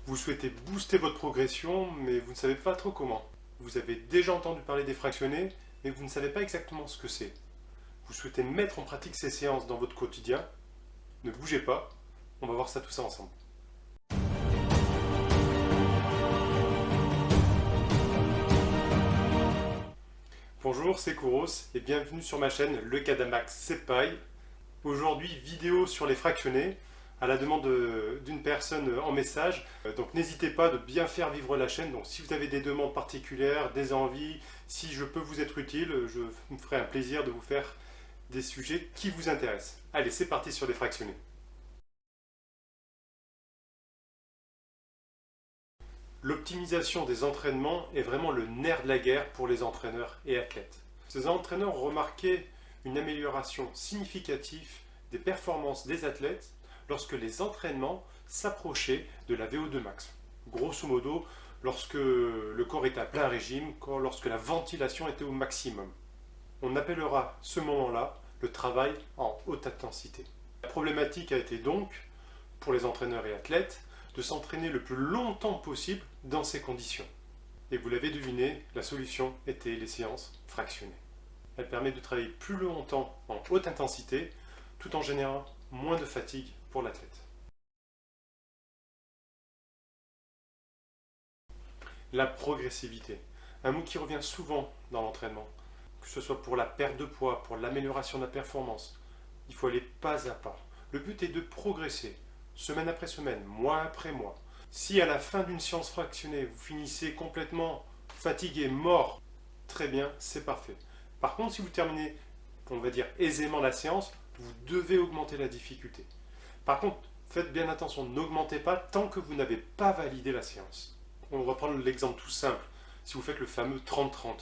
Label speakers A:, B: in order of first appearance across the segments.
A: Vous souhaitez booster votre progression, mais vous ne savez pas trop comment. Vous avez déjà entendu parler des fractionnés, mais vous ne savez pas exactement ce que c'est. Vous souhaitez mettre en pratique ces séances dans votre quotidien. Ne bougez pas, on va voir ça tout ça ensemble. Bonjour, c'est Kouros et bienvenue sur ma chaîne Le Kadamax Senpai. Aujourd'hui, vidéo sur les fractionnés à la demande d'une personne en message. Donc n'hésitez pas de bien faire vivre la chaîne. Donc si vous avez des demandes particulières, des envies, si je peux vous être utile, je me ferai un plaisir de vous faire des sujets qui vous intéressent. Allez, c'est parti sur les fractionnés. L'optimisation des entraînements est vraiment le nerf de la guerre pour les entraîneurs et athlètes. Ces entraîneurs ont remarqué une amélioration significative des performances des athlètes lorsque les entraînements s'approchaient de la VO2 max. Grosso modo, lorsque le corps est à plein régime, lorsque la ventilation était au maximum. On appellera ce moment-là le travail en haute intensité. La problématique a été donc, pour les entraîneurs et athlètes, de s'entraîner le plus longtemps possible dans ces conditions. Et vous l'avez deviné, la solution était les séances fractionnées. Elle permet de travailler plus longtemps en haute intensité, tout en générant moins de fatigue pour l'athlète. La progressivité, un mot qui revient souvent dans l'entraînement, que ce soit pour la perte de poids, pour l'amélioration de la performance. Il faut aller pas à pas. Le but est de progresser, semaine après semaine, mois après mois. Si à la fin d'une séance fractionnée, vous finissez complètement fatigué, mort, très bien, c'est parfait. Par contre, si vous terminez, on va dire aisément la séance, vous devez augmenter la difficulté. Par contre, faites bien attention, n'augmentez pas tant que vous n'avez pas validé la séance. On va prendre l'exemple tout simple. Si vous faites le fameux 30-30,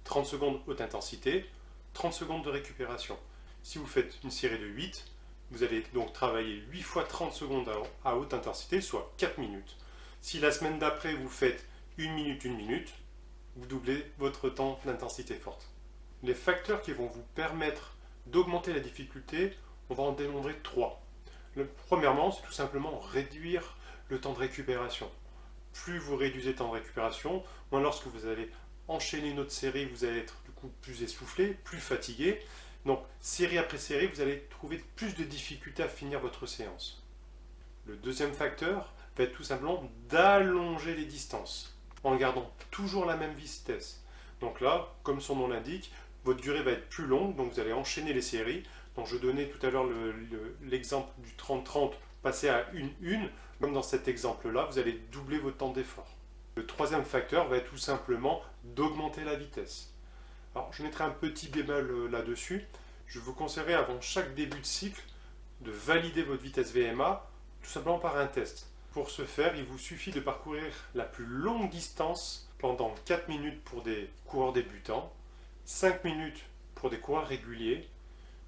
A: 30 secondes haute intensité, 30 secondes de récupération. Si vous faites une série de 8, vous allez donc travailler 8 fois 30 secondes à haute intensité, soit 4 minutes. Si la semaine d'après vous faites 1 minute, vous doublez votre temps d'intensité forte. Les facteurs qui vont vous permettre d'augmenter la difficulté, on va en dénombrer 3. Premièrement, c'est tout simplement réduire le temps de récupération. Plus vous réduisez le temps de récupération, moins lorsque vous allez enchaîner une autre série, vous allez être du coup plus essoufflé, plus fatigué. Donc, série après série, vous allez trouver plus de difficultés à finir votre séance. Le deuxième facteur va être tout simplement d'allonger les distances, en gardant toujours la même vitesse. Donc là, comme son nom l'indique, votre durée va être plus longue, donc vous allez enchaîner les séries. Donc je donnais tout à l'heure l'exemple du 30-30, passer à 1-1. Comme dans cet exemple-là, vous allez doubler votre temps d'effort. Le troisième facteur va être tout simplement d'augmenter la vitesse. Alors, je mettrai un petit bémol là-dessus. Je vous conseillerais avant chaque début de cycle de valider votre vitesse VMA tout simplement par un test. Pour ce faire, il vous suffit de parcourir la plus longue distance pendant 4 minutes pour des coureurs débutants, 5 minutes pour des coureurs réguliers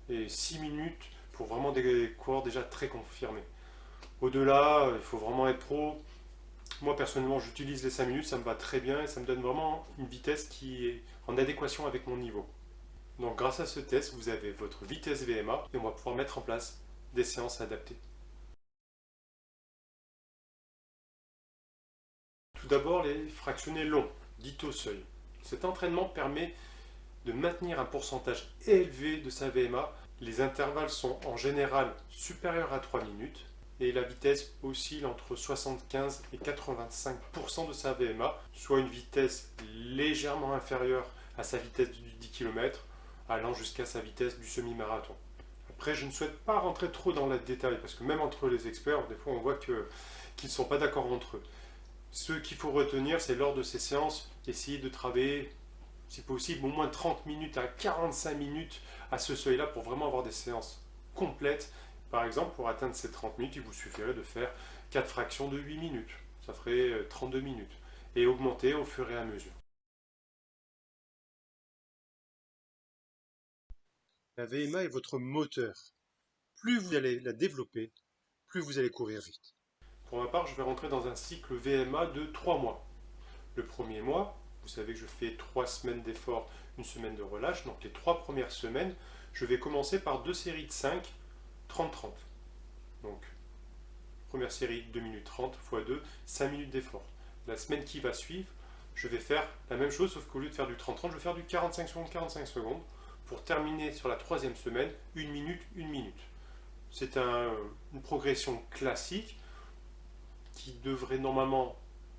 A: et 6 minutes pour vraiment des coureurs déjà très confirmés. Au-delà, il faut vraiment être pro. Moi personnellement j'utilise les 5 minutes, ça me va très bien et ça me donne vraiment une vitesse qui est en adéquation avec mon niveau. Donc grâce à ce test, vous avez votre vitesse VMA et on va pouvoir mettre en place des séances adaptées. Tout d'abord les fractionnés longs, dits au seuil. Cet entraînement permet de maintenir un pourcentage élevé de sa VMA. Les intervalles sont en général supérieurs à 3 minutes. Et la vitesse oscille entre 75 et 85% de sa VMA, soit une vitesse légèrement inférieure à sa vitesse du 10 km, allant jusqu'à sa vitesse du semi-marathon. Après, je ne souhaite pas rentrer trop dans le détail, parce que même entre les experts, des fois on voit qu'ils ne sont pas d'accord entre eux. Ce qu'il faut retenir, c'est lors de ces séances, essayer de travailler, si possible, au moins 30 minutes à 45 minutes à ce seuil-là, pour vraiment avoir des séances complètes. Par exemple, pour atteindre ces 30 minutes, il vous suffirait de faire 4 fractions de 8 minutes. Ça ferait 32 minutes. Et augmenter au fur et à mesure. La VMA est votre moteur. Plus vous allez la développer, plus vous allez courir vite. Pour ma part, je vais rentrer dans un cycle VMA de 3 mois. Le premier mois, vous savez que je fais 3 semaines d'effort, une semaine de relâche. Donc les 3 premières semaines, je vais commencer par 2 séries de 5, 30-30. Donc, Première série 2 minutes 30 x 2, 5 minutes d'effort. La semaine qui va suivre, je vais faire la même chose, sauf qu'au lieu de faire du 30-30, je vais faire du 45 secondes, 45 secondes, pour terminer sur la troisième semaine, 1 minute, 1 minute. C'est une progression classique qui devrait normalement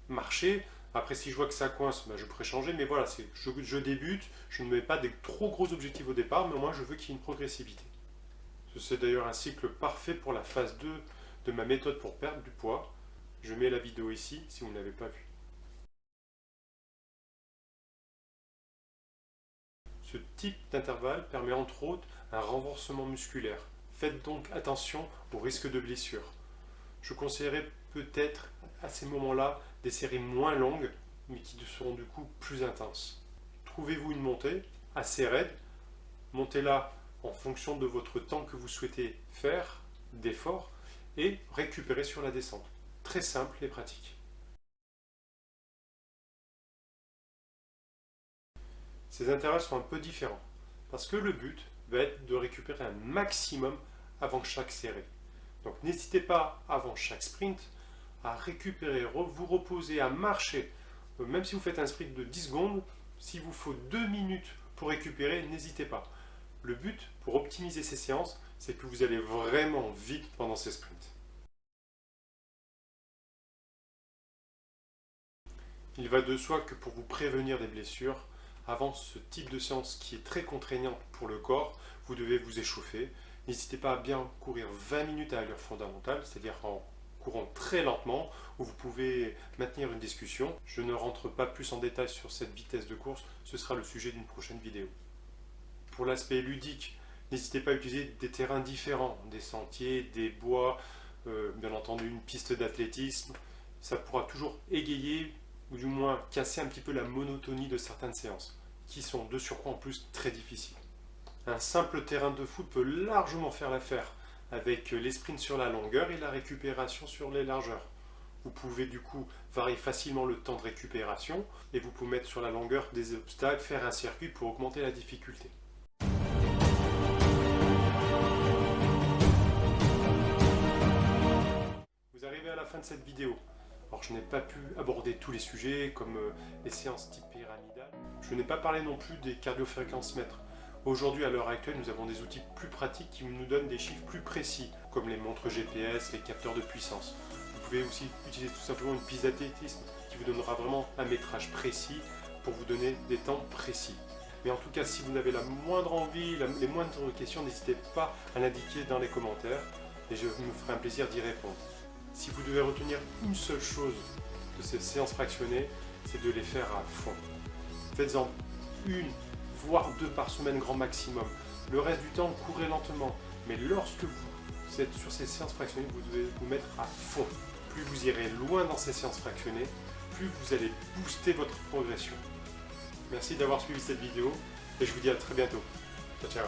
A: marcher. Après, si je vois que ça coince, ben, je pourrais changer, mais voilà, je débute, je ne mets pas des trop gros objectifs au départ, mais au moins je veux qu'il y ait une progressivité. C'est d'ailleurs un cycle parfait pour la phase 2 de ma méthode pour perdre du poids. Je mets la vidéo ici si vous ne l'avez pas vue. Ce type d'intervalle permet entre autres un renforcement musculaire. Faites donc attention au risque de blessure. Je conseillerais peut-être à ces moments-là des séries moins longues, mais qui seront du coup plus intenses. Trouvez-vous une montée assez raide, montez-la en fonction de votre temps que vous souhaitez faire d'effort et récupérez sur la descente. Très simple et pratique. Ces intervalles sont un peu différents parce que le but va être de récupérer un maximum avant chaque série. Donc n'hésitez pas avant chaque sprint à récupérer, vous reposer, à marcher. Même si vous faites un sprint de 10 secondes, s'il vous faut 2 minutes pour récupérer, n'hésitez pas. Le but pour optimiser ces séances, c'est que vous allez vraiment vite pendant ces sprints. Il va de soi que pour vous prévenir des blessures, avant ce type de séance qui est très contraignante pour le corps, vous devez vous échauffer. N'hésitez pas à bien courir 20 minutes à allure fondamentale, c'est-à-dire en courant très lentement, où vous pouvez maintenir une discussion. Je ne rentre pas plus en détail sur cette vitesse de course, ce sera le sujet d'une prochaine vidéo. Pour l'aspect ludique, n'hésitez pas à utiliser des terrains différents, des sentiers, des bois, bien entendu une piste d'athlétisme. Ça pourra toujours égayer ou du moins casser un petit peu la monotonie de certaines séances, qui sont de surcroît en plus très difficiles. Un simple terrain de foot peut largement faire l'affaire, avec les sprints sur la longueur et la récupération sur les largeurs. Vous pouvez du coup varier facilement le temps de récupération, et vous pouvez mettre sur la longueur des obstacles, faire un circuit pour augmenter la difficulté. Vous arrivez à la fin de cette vidéo. Alors je n'ai pas pu aborder tous les sujets comme les séances type pyramidale. Je n'ai pas parlé non plus des cardiofréquencemètres. Aujourd'hui, à l'heure actuelle, nous avons des outils plus pratiques qui nous donnent des chiffres plus précis, comme les montres GPS, les capteurs de puissance. Vous pouvez aussi utiliser tout simplement une piste d'athlétisme qui vous donnera vraiment un métrage précis pour vous donner des temps précis. Mais en tout cas, si vous avez la moindre envie, les moindres questions, n'hésitez pas à l'indiquer dans les commentaires et je me ferai un plaisir d'y répondre. Si vous devez retenir une seule chose de ces séances fractionnées, c'est de les faire à fond. Faites-en une, voire 2 par semaine grand maximum. Le reste du temps, courez lentement. Mais lorsque vous êtes sur ces séances fractionnées, vous devez vous mettre à fond. Plus vous irez loin dans ces séances fractionnées, plus vous allez booster votre progression. Merci d'avoir suivi cette vidéo et je vous dis à très bientôt. Ciao, ciao.